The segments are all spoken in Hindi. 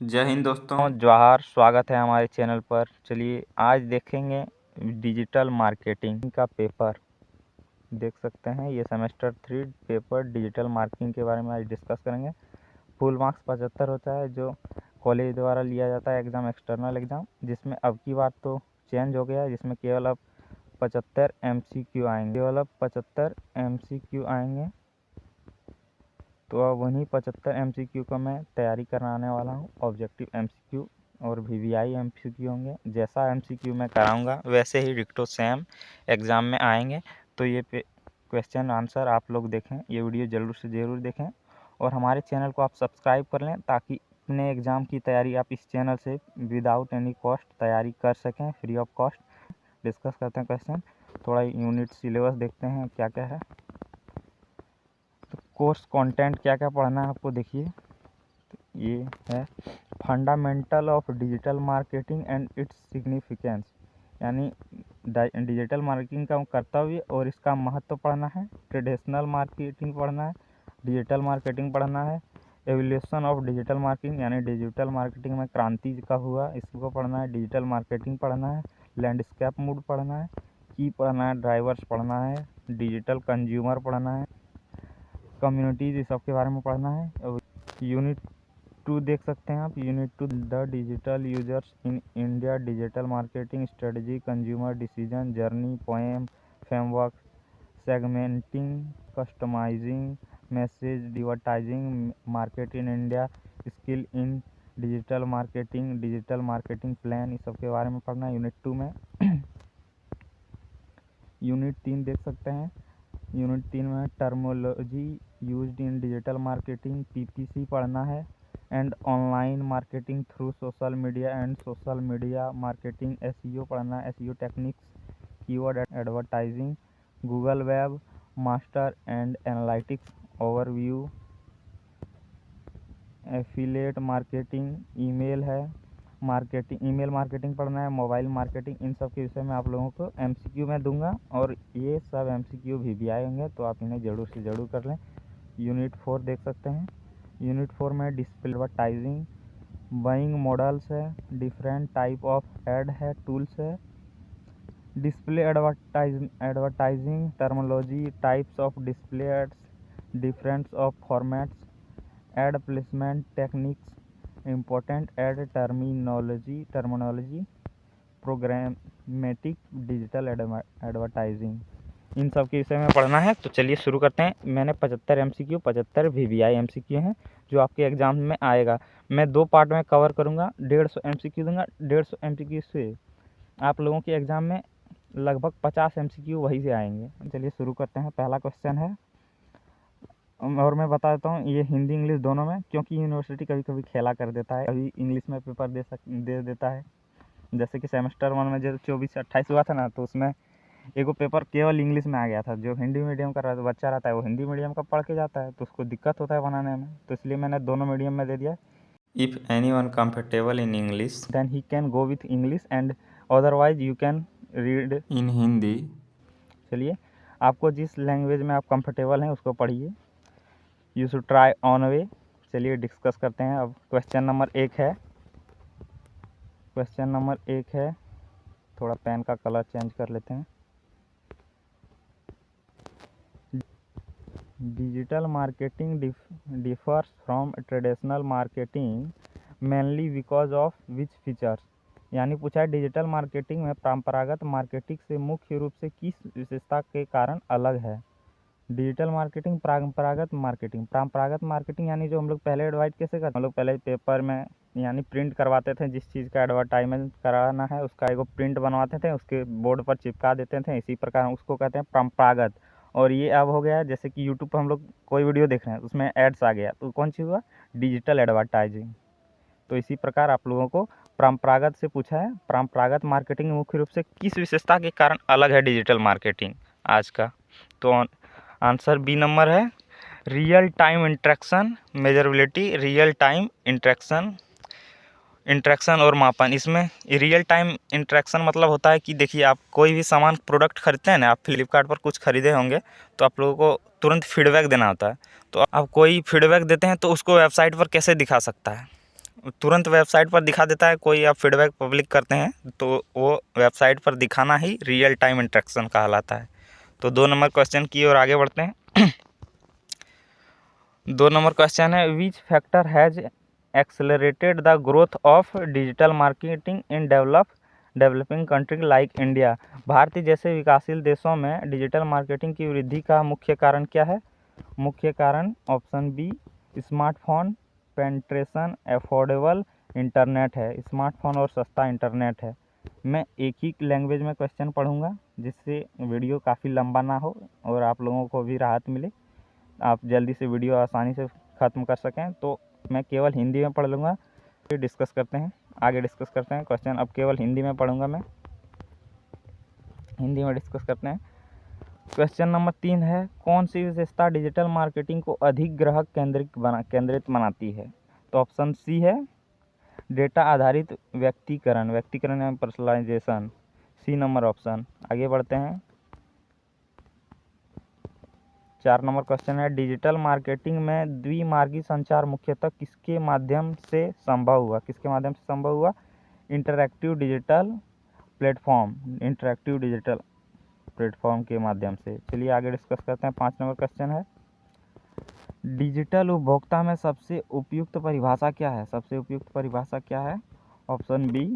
जय हिंद दोस्तों। जोहार, स्वागत है हमारे चैनल पर। चलिए आज देखेंगे डिजिटल मार्केटिंग का पेपर। देख सकते हैं ये सेमेस्टर 3 पेपर डिजिटल मार्केटिंग के बारे में आज डिस्कस करेंगे। फुल मार्क्स 75 होता है जो कॉलेज द्वारा लिया जाता है एग्ज़ाम, एक्सटर्नल एग्ज़ाम, जिसमें अब की बार तो चेंज हो गया है, जिसमें केवल अब 75 MCQ आएंगे। तो अब उन्हीं 75 MCQ को मैं तैयारी कराने वाला हूँ। ऑब्जेक्टिव MCQ और VVI MCQ होंगे। जैसा MCQ मैं कराऊंगा वैसे ही डिक्टो सेम एग्ज़ाम में आएंगे। तो ये क्वेश्चन आंसर आप लोग देखें, ये वीडियो ज़रूर से ज़रूर देखें और हमारे चैनल को आप सब्सक्राइब कर लें ताकि अपने एग्ज़ाम की तैयारी आप इस चैनल से विदाउट एनी कॉस्ट तैयारी कर सकें, फ्री ऑफ कॉस्ट। डिस्कस करते हैं क्वेश्चन। थोड़ा यूनिट सिलेबस देखते हैं क्या क्या है। तो कोर्स कंटेंट क्या क्या पढ़ना है आपको, देखिए ये है fundamental of digital marketing and its significance, यानी डिजिटल मार्केटिंग का कर्तव्य और इसका महत्व पढ़ना है। ट्रेडिशनल मार्केटिंग पढ़ना है, डिजिटल मार्केटिंग पढ़ना है। एवोल्यूशन ऑफ डिजिटल मार्केटिंग, यानी डिजिटल मार्केटिंग में क्रांति का हुआ, इसको पढ़ना है। डिजिटल मार्केटिंग पढ़ना है। लैंडस्केप मूड पढ़ना है। की पढ़ना है। ड्राइवर्स पढ़ना है। डिजिटल कंज्यूमर पढ़ना है। कम्युनिटीज़, इस सब के बारे में पढ़ना है। यूनिट 2 देख सकते हैं आप। Unit 2 the digital users in India, digital marketing strategy, consumer decision journey, poem, framework, segmenting, customising, message advertising, market in India, skill in digital marketing plan, इस सब के बारे में पढ़ना है यूनिट 2 में। यूनिट 3 देख सकते हैं। यूनिट 3 में terminology used in digital marketing, PPC पढ़ना है। And online marketing through social media and social media marketing, SEO पढ़ना है। SEO techniques, keyword advertising, Google web master and analytics overview, affiliate marketing, email marketing पढ़ना है। मोबाइल मार्केटिंग, इन सब के विषय में आप लोगों को MCQ में दूंगा और ये सब MCQ VVI होंगे, तो आप इन्हें ज़रूर से ज़रूर कर लें। यूनिट 4 देख सकते हैं। यूनिट 4 में डिस्प्ले एडवर्टाइजिंग, बाइंग मॉडल्स है, डिफरेंट टाइप ऑफ ऐड है, टूल्स है। Display advertising terminology, types of display ads, difference of formats, ad placement techniques, important ad terminology, programmatic digital advertising, इन सब के विषय में पढ़ना है। तो चलिए शुरू करते हैं। मैंने 75 MCQ, 75 VVI MCQ हैं जो आपके एग्ज़ाम में आएगा। मैं 2 पार्ट में कवर करूँगा, 150 MCQ दूंगा। 150 MCQ से आप लोगों के एग्ज़ाम में लगभग 50 MCQ वही से आएंगे। चलिए शुरू करते हैं। पहला क्वेश्चन है, और मैं बता देता हूँ ये हिंदी इंग्लिश दोनों में, क्योंकि यूनिवर्सिटी कभी कभी खेला कर देता है, कभी इंग्लिश में पेपर दे देता है। जैसे कि सेमेस्टर 1 में जो 24 से 28 हुआ था ना, तो उसमें एगो पेपर केवल इंग्लिश में आ गया था। जो हिंदी मीडियम का बच्चा रहता है वो हिंदी मीडियम का पढ़ के जाता है, तो उसको दिक्कत होता है बनाने में, तो इसलिए मैंने दोनों मीडियम में दे दिया। If anyone comfortable in English, then he can go with English and otherwise you can read in Hindi, चलिए आपको जिस लैंग्वेज में आप कंफर्टेबल हैं उसको पढ़िए। You should try on way. चलिए डिस्कस करते हैं। अब क्वेश्चन नंबर 1 है। थोड़ा पेन का कलर चेंज कर लेते हैं। Digital marketing differs from traditional marketing mainly because of which features, यानी पूछा है डिजिटल मार्केटिंग में परंपरागत मार्केटिंग से मुख्य रूप से किस विशेषता के कारण अलग है। डिजिटल मार्केटिंग, परंपरागत मार्केटिंग यानी जो हम लोग पहले एडवाइज कैसे करते हैं, हम लोग पहले पेपर में यानी प्रिंट करवाते थे, जिस चीज़ का एडवर्टाइजमेंट कराना है उसका एगो प्रिंट बनवाते थे, उसके बोर्ड पर चिपका देते थे, इसी प्रकार उसको कहते हैं परंपरागत। और ये अब हो गया है जैसे कि यूट्यूब पर हम लोग कोई वीडियो देख रहे हैं उसमें एड्स आ गया, तो कौन सी हुआ, डिजिटल एडवर्टाइजिंग। तो इसी प्रकार आप लोगों को परंपरागत से पूछा है, परंपरागत मार्केटिंग मुख्य रूप से किस विशेषता के कारण अलग है डिजिटल मार्केटिंग आज का। तो आंसर बी नंबर है, real time interaction measurability, real time interaction और मापन। इसमें रियल टाइम इंटरेक्शन मतलब होता है कि देखिए आप कोई भी सामान प्रोडक्ट खरीदते हैं ना, आप फ्लिपकार्ट पर कुछ खरीदे होंगे तो आप लोगों को तुरंत फीडबैक देना होता है। तो आप कोई फीडबैक देते हैं तो उसको वेबसाइट पर कैसे दिखा सकता है, तुरंत वेबसाइट पर दिखा देता है। कोई आप फीडबैक पब्लिक करते हैं तो वो वेबसाइट पर दिखाना ही रियल टाइम इंटरेक्शन कहलाता है। तो 2 नंबर क्वेश्चन की ओर आगे बढ़ते हैं। 2 नंबर क्वेश्चन है, which factor has accelerated the growth of digital marketing in developing country like India. भारतीय जैसे विकासशील देशों में डिजिटल मार्केटिंग की वृद्धि का मुख्य कारण क्या है? मुख्य कारण option B smartphone penetration affordable internet है। स्मार्टफोन और सस्ता इंटरनेट है। मैं एक ही लैंग्वेज में क्वेश्चन पढ़ूंगा जिससे वीडियो काफ़ी लंबा ना हो और आप लोगों को भी राहत मिले, आप जल्दी से वीडियो आसानी से ख़त्म कर सकें। तो मैं केवल हिंदी में पढ़ लूँगा, फिर डिस्कस करते हैं, आगे डिस्कस करते हैं। क्वेश्चन अब केवल हिंदी में पढ़ूंगा, मैं हिंदी में डिस्कस करते हैं। क्वेश्चन नंबर 3 है, कौन सी विशेषता डिजिटल मार्केटिंग को अधिक ग्राहक केंद्रित बनाती है? तो ऑप्शन सी है डेटा आधारित व्यक्तिकरण यानी पर्सनलाइजेशन। सी नंबर ऑप्शन। आगे बढ़ते हैं। 4 नंबर क्वेश्चन है, डिजिटल मार्केटिंग में द्विमार्गी संचार मुख्यतः किसके माध्यम से संभव हुआ? इंटरैक्टिव डिजिटल प्लेटफॉर्म के माध्यम से। चलिए आगे डिस्कस करते हैं। 5 नंबर क्वेश्चन है, डिजिटल उपभोक्ता में सबसे उपयुक्त परिभाषा क्या है? ऑप्शन बी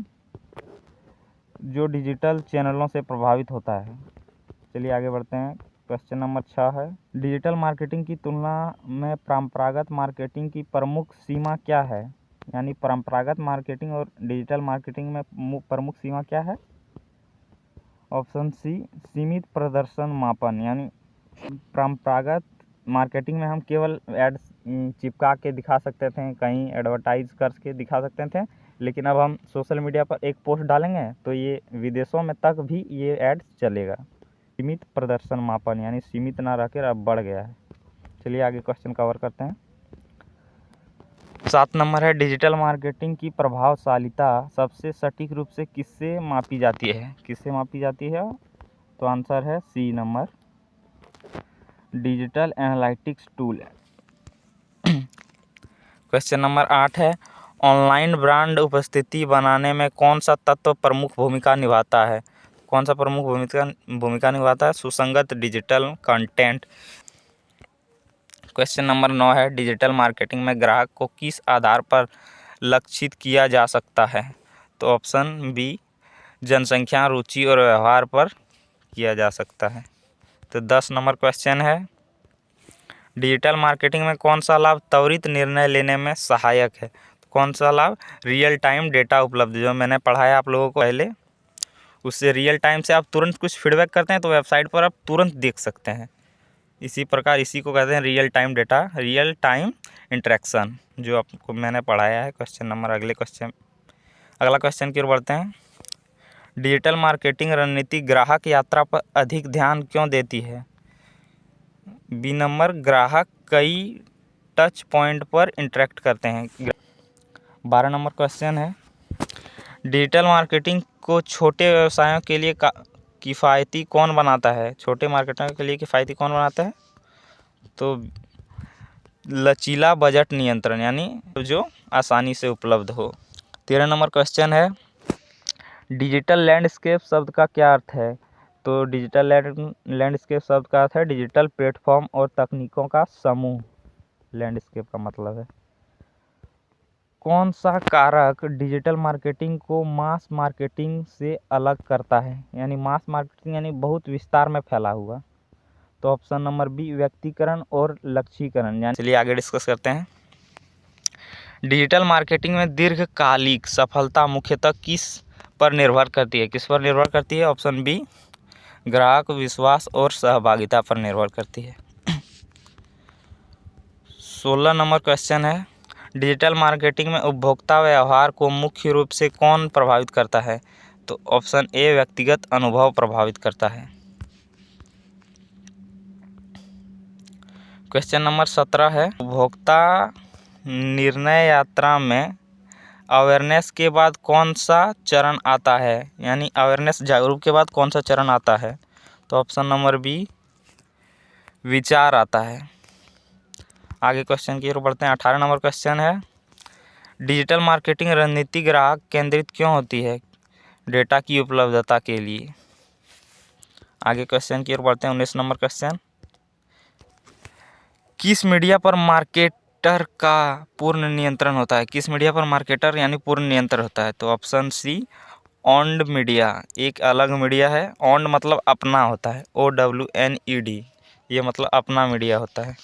जो डिजिटल चैनलों से प्रभावित होता है। चलिए आगे बढ़ते हैं। क्वेश्चन नंबर 6 है, डिजिटल मार्केटिंग की तुलना में परंपरागत मार्केटिंग की प्रमुख सीमा क्या है? यानी परंपरागत मार्केटिंग और डिजिटल मार्केटिंग में प्रमुख सीमा क्या है? ऑप्शन सी सीमित प्रदर्शन मापन। यानी परंपरागत मार्केटिंग में हम केवल एड्स चिपका के दिखा सकते थे, कहीं एडवर्टाइज करके दिखा सकते थे, लेकिन अब हम सोशल मीडिया पर एक पोस्ट डालेंगे तो ये विदेशों में तक भी ये एड्स चलेगा। सीमित प्रदर्शन मापन यानी सीमित ना रहकर अब बढ़ गया है। चलिए आगे क्वेश्चन कवर करते हैं। 7 नंबर है, डिजिटल मार्केटिंग की प्रभावशीलता सबसे सटीक रूप से किससे मापी जाती है? तो आंसर है C number, digital analytics tool. Question number 8 है, ऑनलाइन ब्रांड उपस्थिति बनाने में कौन सा तत्व प्रमुख भूमिका निभाता है? सुसंगत डिजिटल कंटेंट। क्वेश्चन नंबर 9 है, डिजिटल मार्केटिंग में ग्राहक को किस आधार पर लक्षित किया जा सकता है? तो ऑप्शन बी जनसंख्या, रुचि और व्यवहार पर किया जा सकता है। तो 10 नंबर क्वेश्चन है, डिजिटल मार्केटिंग में कौन सा लाभ त्वरित निर्णय लेने में सहायक है? कौन सा लाभ? रियल टाइम डेटा उपलब्ध, जो मैंने पढ़ाया आप लोगों को पहले, उससे रियल टाइम से आप तुरंत कुछ फीडबैक करते हैं तो वेबसाइट पर आप तुरंत देख सकते हैं। इसी प्रकार इसी को कहते हैं रियल टाइम इंटरेक्शन, जो आपको मैंने पढ़ाया है। अगला क्वेश्चन की ओर बढ़ते हैं। डिजिटल मार्केटिंग रणनीति ग्राहक यात्रा पर अधिक ध्यान क्यों देती है? बी नंबर, ग्राहक कई टच पॉइंट पर इंटरेक्ट करते हैं। 12 नंबर क्वेश्चन है, डिजिटल मार्केटिंग को छोटे व्यवसायों के लिए किफ़ायती कौन बनाता है? तो लचीला बजट नियंत्रण, यानी जो आसानी से उपलब्ध हो। 13 नंबर क्वेश्चन है, डिजिटल लैंडस्केप शब्द का क्या अर्थ है? तो डिजिटल लैंडस्केप शब्द का अर्थ है डिजिटल प्लेटफॉर्म और तकनीकों का समूह। लैंडस्केप का मतलब है। कौन सा कारक डिजिटल मार्केटिंग को मास मार्केटिंग से अलग करता है? यानी मास मार्केटिंग यानी बहुत विस्तार में फैला हुआ। तो ऑप्शन नंबर बी व्यक्तिकरण और लक्ष्यीकरण। चलिए आगे डिस्कस करते हैं। डिजिटल मार्केटिंग में दीर्घकालिक सफलता मुख्यतः किस पर निर्भर करती है? ऑप्शन बी ग्राहक विश्वास और सहभागिता पर निर्भर करती है। 16 नंबर क्वेश्चन है, डिजिटल मार्केटिंग में उपभोक्ता व्यवहार को मुख्य रूप से कौन प्रभावित करता है? तो ऑप्शन ए व्यक्तिगत अनुभव प्रभावित करता है। क्वेश्चन नंबर 17 है, उपभोक्ता निर्णय यात्रा में अवेयरनेस के बाद कौन सा चरण आता है? यानी अवेयरनेस जागरूक के बाद कौन सा चरण आता है? तो ऑप्शन नंबर बी विचार आता है। आगे क्वेश्चन की ओर बढ़ते हैं। 18 नंबर क्वेश्चन है, डिजिटल मार्केटिंग रणनीति ग्राहक केंद्रित क्यों होती है? डेटा की उपलब्धता के लिए। आगे क्वेश्चन की ओर बढ़ते हैं। 19 नंबर क्वेश्चन, किस मीडिया पर मार्केटर का पूर्ण नियंत्रण होता है? किस मीडिया पर मार्केटर यानी पूर्ण नियंत्रण होता है? तो ऑप्शन सी, ऑन्ड मीडिया एक अलग मीडिया है। ऑन्ड मतलब अपना होता है, OWNED, ये मतलब अपना मीडिया होता है।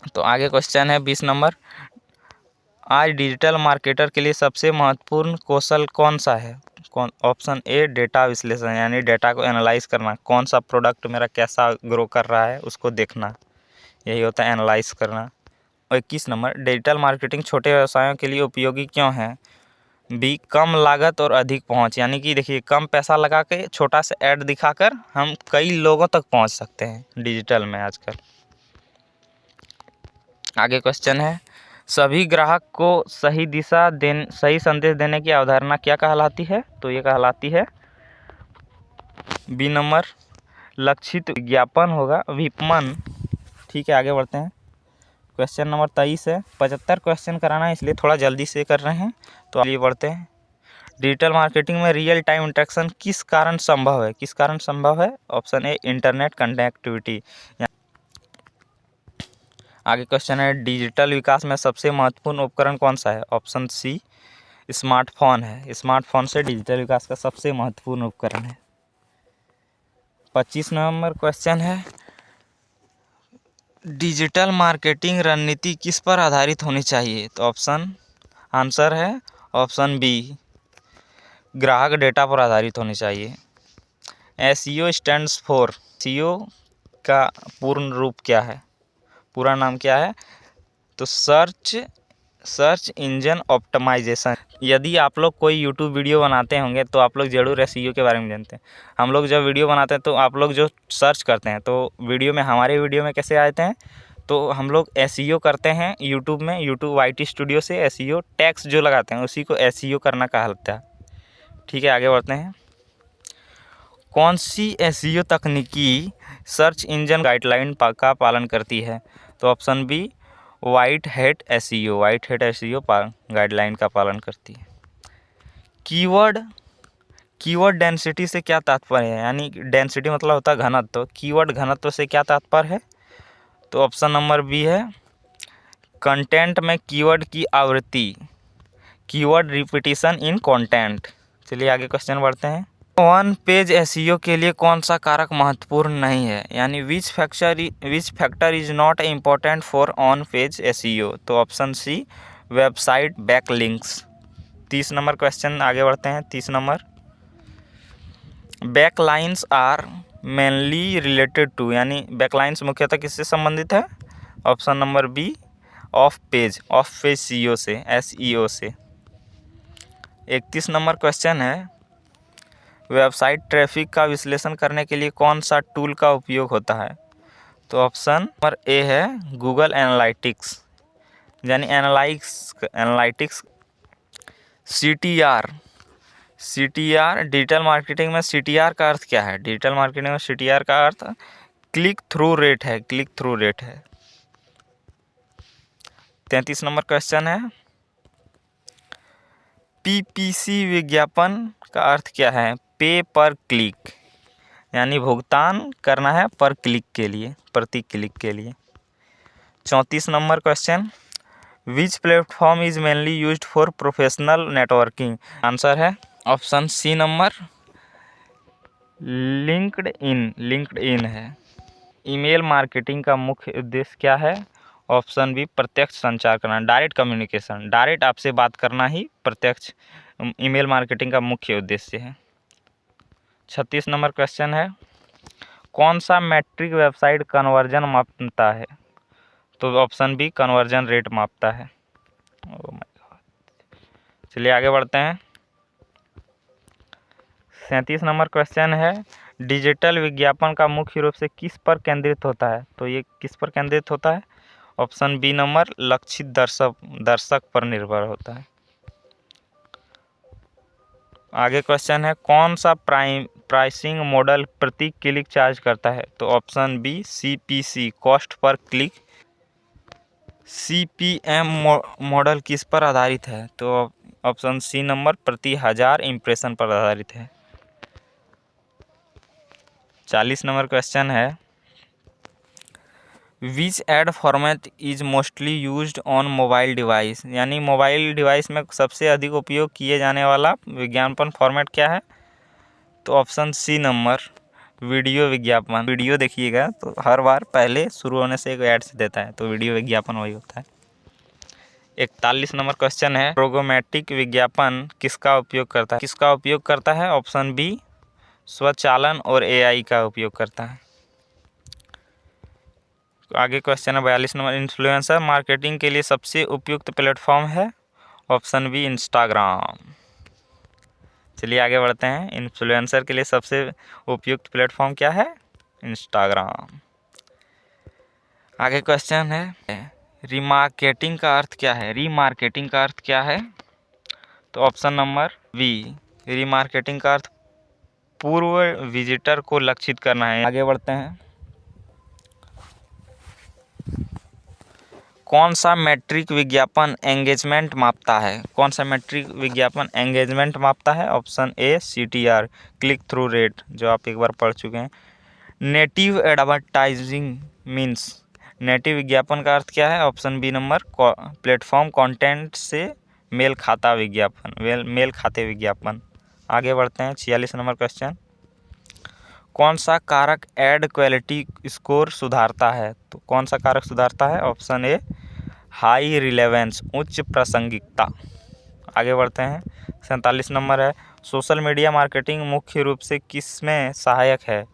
तो आगे क्वेश्चन है 20 नंबर, आज डिजिटल मार्केटर के लिए सबसे महत्वपूर्ण कौशल कौन सा है? ऑप्शन ए, डेटा विश्लेषण यानी डेटा को एनालाइज करना, कौन सा प्रोडक्ट मेरा कैसा ग्रो कर रहा है उसको देखना, यही होता है एनालाइज करना। और 21 नंबर, डिजिटल मार्केटिंग छोटे व्यवसायों के लिए उपयोगी क्यों है? बी, कम लागत और अधिक पहुंच, यानी कि देखिए कम पैसा लगा के छोटा सा ऐड दिखाकर हम कई लोगों तक पहुंच सकते हैं डिजिटल में आजकल। आगे क्वेश्चन है, सभी ग्राहक को सही संदेश देने की अवधारणा क्या कहलाती है? तो ये कहलाती है बी नंबर, लक्षित विज्ञापन होगा, विपणन। ठीक है, आगे बढ़ते हैं। क्वेश्चन नंबर 23 है। 75 क्वेश्चन कराना है इसलिए थोड़ा जल्दी से कर रहे हैं, तो आगे बढ़ते हैं। डिजिटल मार्केटिंग में रियल टाइम इंटरेक्शन किस कारण संभव है? किस कारण संभव है? Option A, internet connectivity. आगे क्वेश्चन है, डिजिटल विकास में सबसे महत्वपूर्ण उपकरण कौन सा है? ऑप्शन सी, स्मार्टफोन है। स्मार्टफोन से डिजिटल विकास का सबसे महत्वपूर्ण उपकरण है। 25 नंबर क्वेश्चन है, डिजिटल मार्केटिंग रणनीति किस पर आधारित होनी चाहिए? तो आंसर है ऑप्शन बी, ग्राहक डेटा पर आधारित होनी चाहिए। SEO स्टैंड्स फॉर, SEO का पूर्ण रूप क्या है, पूरा नाम क्या है? तो सर्च इंजन ऑप्टिमाइजेशन। यदि आप लोग कोई यूट्यूब वीडियो बनाते होंगे तो आप लोग ज़रूर SEO के बारे में जानते हैं। हम लोग जब वीडियो बनाते हैं तो आप लोग जो सर्च करते हैं तो हमारे वीडियो में कैसे आते हैं? तो हम लोग SEO करते हैं यूट्यूब में, यूट्यूब YT स्टूडियो से SEO टैग्स जो लगाते हैं उसी को SEO करना कहलाता है। ठीक है, आगे बढ़ते हैं। कौन सी SEO तकनीकी सर्च इंजन गाइडलाइन का पालन करती है? तो option B, white hat SEO guideline का पालन करती है। कीवर्ड डेंसिटी से क्या तात्पर्य है? यानी डेंसिटी मतलब होता है घनत्व, कीवर्ड घनत्व से क्या तात्पर्य है? तो ऑप्शन नंबर बी है, कंटेंट में कीवर्ड की आवृत्ति, कीवर्ड रिपीटिशन इन कंटेंट। चलिए आगे क्वेश्चन बढ़ते हैं। वन पेज SEO के लिए कौन सा कारक महत्वपूर्ण नहीं है? यानी which factor is not important for on page SEO? तो option C, website backlinks. 30 number question, आगे बढ़ते हैं। 30 number, backlinks are mainly related to, यानी बैकलाइंस मुख्यतः किससे संबंधित है? Option number B, off page SEO से। 31 नंबर क्वेश्चन है, वेबसाइट ट्रैफिक का विश्लेषण करने के लिए कौन सा टूल का उपयोग होता है? तो ऑप्शन नंबर ए है गूगल एनालिटिक्स, यानी एनालिटिक्स। CTR डिजिटल मार्केटिंग में CTR का अर्थ क्या है? डिजिटल मार्केटिंग में CTR का अर्थ क्लिक थ्रू रेट है। 33 नंबर क्वेश्चन है, PPC विज्ञापन का अर्थ क्या है? पे पर क्लिक, यानी भुगतान करना है पर क्लिक के लिए, प्रति क्लिक के लिए। 34 number question, which platform is mainly used for professional networking? Answer है ऑप्शन सी नंबर, लिंक्डइन है। ईमेल मार्केटिंग का मुख्य उद्देश्य क्या है? ऑप्शन बी, प्रत्यक्ष संचार करना, डायरेक्ट कम्युनिकेशन, डायरेक्ट आपसे बात करना ही प्रत्यक्ष ईमेल मार्केटिंग का मुख्य उद्देश्य है। 36 नंबर क्वेश्चन है, कौन सा मैट्रिक वेबसाइट कन्वर्जन मापता है? तो ऑप्शन बी, कन्वर्जन रेट मापता है। Oh my God. चलिए आगे बढ़ते हैं। 37 नंबर क्वेश्चन है, डिजिटल विज्ञापन का मुख्य रूप से किस पर केंद्रित होता है? तो ये किस पर केंद्रित होता है? ऑप्शन बी नंबर, लक्षित दर्शक पर निर्भर होता है। आगे क्वेश्चन है, कौन सा प्राइसिंग मॉडल प्रति क्लिक चार्ज करता है? तो option B, CPC, cost per click CPM model किस पर आधारित है? तो ऑप्शन सी नंबर प्रति 1000 इम्प्रेशन पर आधारित है। 40 नंबर क्वेश्चन है, विच add format is mostly used on mobile device, यानी मोबाइल डिवाइस में सबसे अधिक उपयोग किए जाने वाला विज्ञापन फॉर्मेट क्या है? तो ऑप्शन सी नंबर वीडियो विज्ञापन। वीडियो देखिएगा तो हर बार पहले शुरू होने से एक एड्स देता है, तो वीडियो विज्ञापन वही होता है। 41 नंबर क्वेश्चन है, प्रोग्रामेटिक विज्ञापन किसका उपयोग करता है? ऑप्शन बी स्वचालन और AI का उपयोग करता है। आगे क्वेश्चन है 42 नंबर, इन्फ्लुएंसर मार्केटिंग के लिए सबसे उपयुक्त प्लेटफॉर्म है? Option B Instagram. चलिए आगे बढ़ते हैं, इन्फ्लुएंसर के लिए सबसे उपयुक्त प्लेटफॉर्म क्या है? इंस्टाग्राम। आगे क्वेश्चन है, रीमार्केटिंग का अर्थ क्या है? रीमार्केटिंग का अर्थ क्या है? तो ऑप्शन नंबर बी रीमार्केटिंग का अर्थ पूर्व विजिटर को लक्षित करना है। आगे बढ़ते हैं, कौन सा मैट्रिक विज्ञापन एंगेजमेंट मापता है? कौन सा मैट्रिक विज्ञापन एंगेजमेंट मापता है? Option A CTR click through rate, जो आप एक बार पढ़ चुके हैं। नेटिव एडवर्टाइजिंग मीन्स, नेटिव विज्ञापन का अर्थ क्या है? Option B number platform content से मेल खाते विज्ञापन। आगे बढ़ते हैं 46 नंबर क्वेश्चन, कौन सा कारक एड क्वालिटी स्कोर सुधारता है? तो कौन सा कारक सुधारता है? ऑप्शन ए हाई रिलेवेंस, उच्च प्रासंगिकता। आगे बढ़ते हैं 47 नंबर है, सोशल मीडिया मार्केटिंग मुख्य रूप से किस में सहायक है?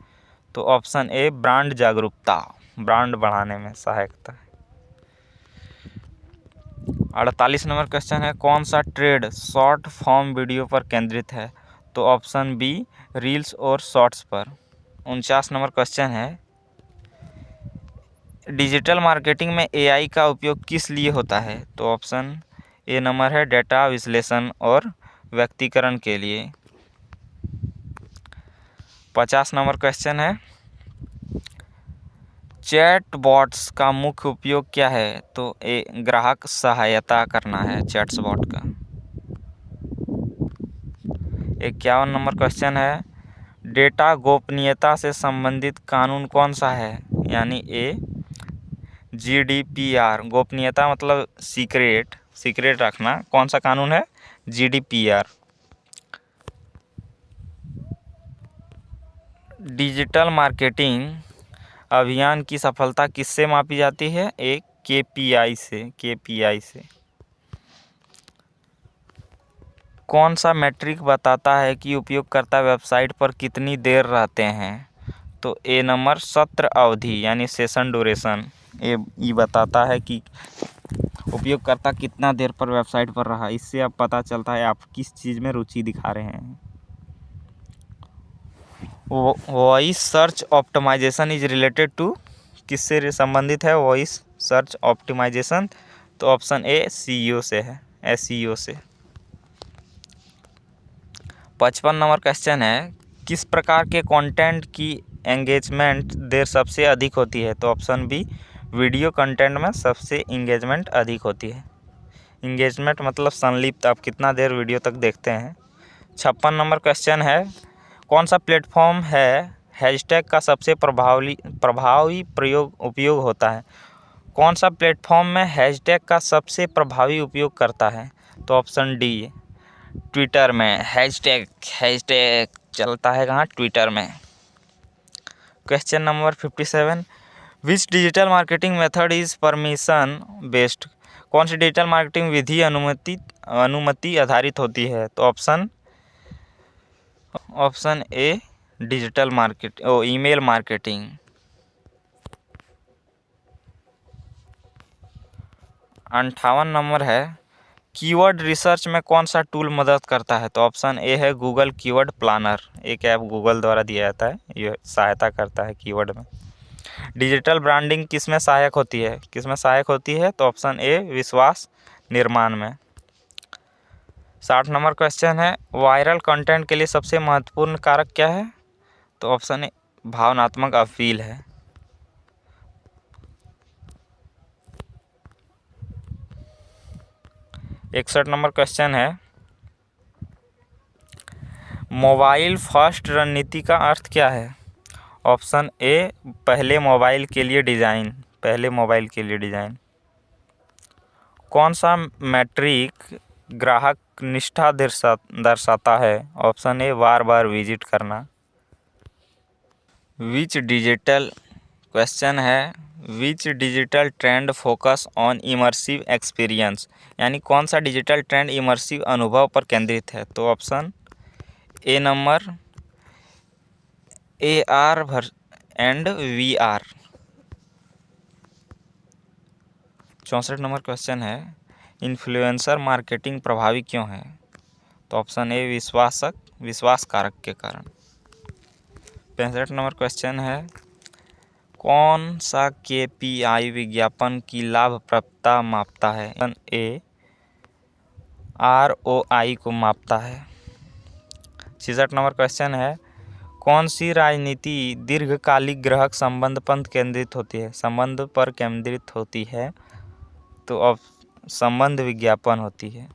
तो ऑप्शन ए ब्रांड जागरूकता, ब्रांड बढ़ाने में सहायकता। 48 नंबर क्वेश्चन है, कौन सा ट्रेड शॉर्ट फॉर्म वीडियो पर केंद्रित है? तो ऑप्शन बी रील्स और शॉर्ट्स पर। 49 नंबर क्वेश्चन है, डिजिटल मार्केटिंग में AI का उपयोग किस लिए होता है? तो ऑप्शन ए नंबर है डेटा विश्लेषण और व्यक्तिकरण के लिए। 50 नंबर क्वेश्चन है, चैट बॉट्स का मुख्य उपयोग क्या है? तो ए ग्राहक सहायता करना है चैट्स बॉट का। 51 नंबर क्वेश्चन है, डेटा गोपनीयता से संबंधित कानून कौन सा है? यानी ए GDPR, गोपनीयता मतलब सीक्रेट रखना, कौन सा कानून है? GDPR। डिजिटल मार्केटिंग अभियान की सफलता किससे मापी जाती है? एक KPI से। कौन सा मैट्रिक बताता है कि उपयोगकर्ता वेबसाइट पर कितनी देर रहते हैं? तो ए नंबर सत्र अवधि यानी सेशन ड्यूरेशन, ये बताता है कि उपयोगकर्ता कितना देर पर वेबसाइट पर रहा। इससे अब पता चलता है आप किस चीज़ में रुचि दिखा रहे हैं। Voice search optimization is related to, किससे संबंधित है वॉइस सर्च ऑप्टिमाइजेशन? तो ऑप्शन ए SEO से। 55 नंबर क्वेश्चन है, किस प्रकार के कंटेंट की एंगेजमेंट देर सबसे अधिक होती है? तो ऑप्शन बी वीडियो कंटेंट में सबसे एंगेजमेंट अधिक होती है। एंगेजमेंट मतलब संलिप्त, आप कितना देर वीडियो तक देखते हैं। 56 नंबर क्वेश्चन है, कौन सा प्लेटफॉर्म है हैशटैग का सबसे प्रभावी उपयोग होता है? कौन सा प्लेटफॉर्म में हैशटैग का सबसे प्रभावी उपयोग करता है? तो ऑप्शन डी ट्विटर में हैशटैग चलता है कहाँ? ट्विटर में। Question number 57, which digital marketing method is permission based, कौन सी डिजिटल मार्केटिंग विधि अनुमति आधारित होती है? तो ऑप्शन ए ईमेल मार्केटिंग। 58 नंबर है, कीवर्ड रिसर्च में कौन सा टूल मदद करता है? तो ऑप्शन ए है गूगल कीवर्ड प्लानर, एक ऐप गूगल द्वारा दिया जाता है, ये सहायता करता है कीवर्ड में। डिजिटल ब्रांडिंग किस में सहायक होती है? तो ऑप्शन ए विश्वास निर्माण में। 60 नंबर क्वेश्चन है, वायरल कंटेंट के लिए सबसे महत्वपूर्ण कारक क्या है? तो ऑप्शन ए भावनात्मक अपील है। 61 नंबर क्वेश्चन है, मोबाइल फर्स्ट रणनीति का अर्थ क्या है? ऑप्शन ए, पहले मोबाइल के लिए डिज़ाइन। कौन सा मैट्रिक ग्राहक निष्ठा दर्शाता है? ऑप्शन ए, बार बार विजिट करना। Which digital trend focus on immersive experience, यानी कौन सा डिजिटल ट्रेंड इमर्सिव अनुभव पर केंद्रित है? तो option A number AR and VR। 64 number question है, इन्फ्लुएंसर मार्केटिंग प्रभावी क्यों है? तो ऑप्शन ए, विश्वास कारक के कारण। 65 नंबर क्वेश्चन है, कौन सा KPI विज्ञापन की लाभप्रदता मापता है? ऑप्शन ए, ROI को मापता है। 66 नंबर क्वेश्चन है, कौन सी राजनीति दीर्घकालिक ग्राहक संबंध पर केंद्रित होती है? तो अब संबंध विज्ञापन होती है।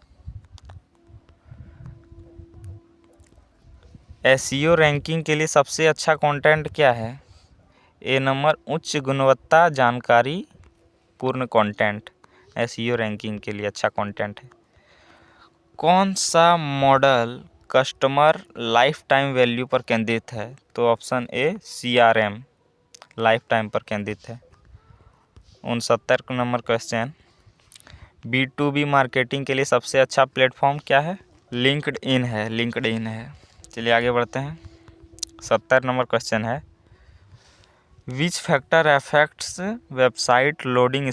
SEO रैंकिंग के लिए सबसे अच्छा कंटेंट क्या है? ए नंबर उच्च गुणवत्ता जानकारी पूर्ण कंटेंट SEO रैंकिंग के लिए अच्छा कंटेंट है। कौन सा model customer life time value पर केंद्रित है? तो ऑप्शन ए, CRM लाइफ टाइम पर केंद्रित है। 69 नंबर क्वेश्चन, B2B मार्केटिंग के लिए सबसे अच्छा प्लेटफॉर्म क्या है? लिंक्डइन है। चलिए आगे बढ़ते हैं। 70 नंबर क्वेश्चन है, which factor affects website loading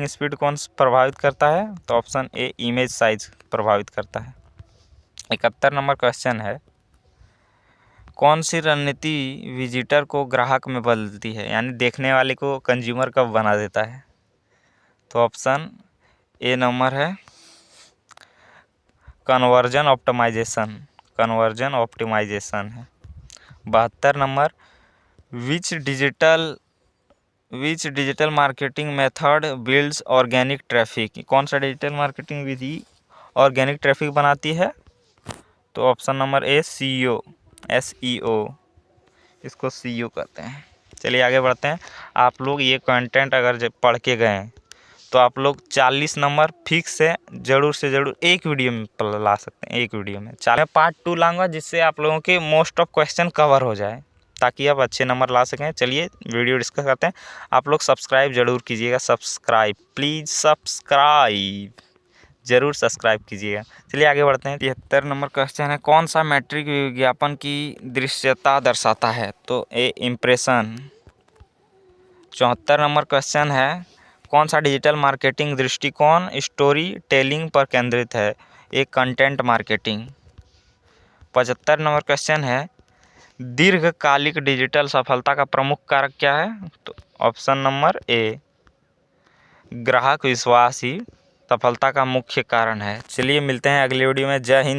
speed कौन प्रभावित करता है? तो ऑप्शन ए, इमेज साइज प्रभावित करता है। 71 नंबर क्वेश्चन है, कौन सी रणनीति विजिटर को ग्राहक में बदलती है, यानी देखने वाले को कंज्यूमर कब बना देता है? तो ऑप्शन ए नंबर है, कन्वर्जन ऑप्टिमाइजेशन है। 72 number, which digital marketing method builds organic traffic, कौन सा डिजिटल मार्केटिंग विधि ऑर्गेनिक ट्रैफिक बनाती है? तो ऑप्शन नंबर ए, SEO, इसको CEO कहते हैं। चलिए आगे बढ़ते हैं। आप लोग ये कंटेंट अगर पढ़ के गए तो आप लोग 40 नंबर फिक्स से ज़रूर एक वीडियो में ला सकते हैं, एक वीडियो में। मैं पार्ट 2 लाऊंगा जिससे आप लोगों के मोस्ट ऑफ क्वेश्चन कवर हो जाए, ताकि आप अच्छे नंबर ला सकें। चलिए वीडियो डिस्कस करते हैं। आप लोग सब्सक्राइब जरूर कीजिएगा, प्लीज़ ज़रूर सब्सक्राइब कीजिएगा। चलिए आगे बढ़ते हैं। 73 नंबर क्वेश्चन है, कौन सा मैट्रिक विज्ञापन की दृश्यता दर्शाता है? तो ए, इम्प्रेशन। 74 नंबर क्वेश्चन है, कौन सा डिजिटल मार्केटिंग दृष्टिकोण स्टोरी टेलिंग पर केंद्रित है? एक कंटेंट मार्केटिंग। 75 नंबर क्वेश्चन है, दीर्घकालिक डिजिटल सफलता का प्रमुख कारक क्या है? तो ऑप्शन नंबर ए, ग्राहक विश्वास ही सफलता का मुख्य कारण है। चलिए मिलते हैं अगले वीडियो में। जय हिंद।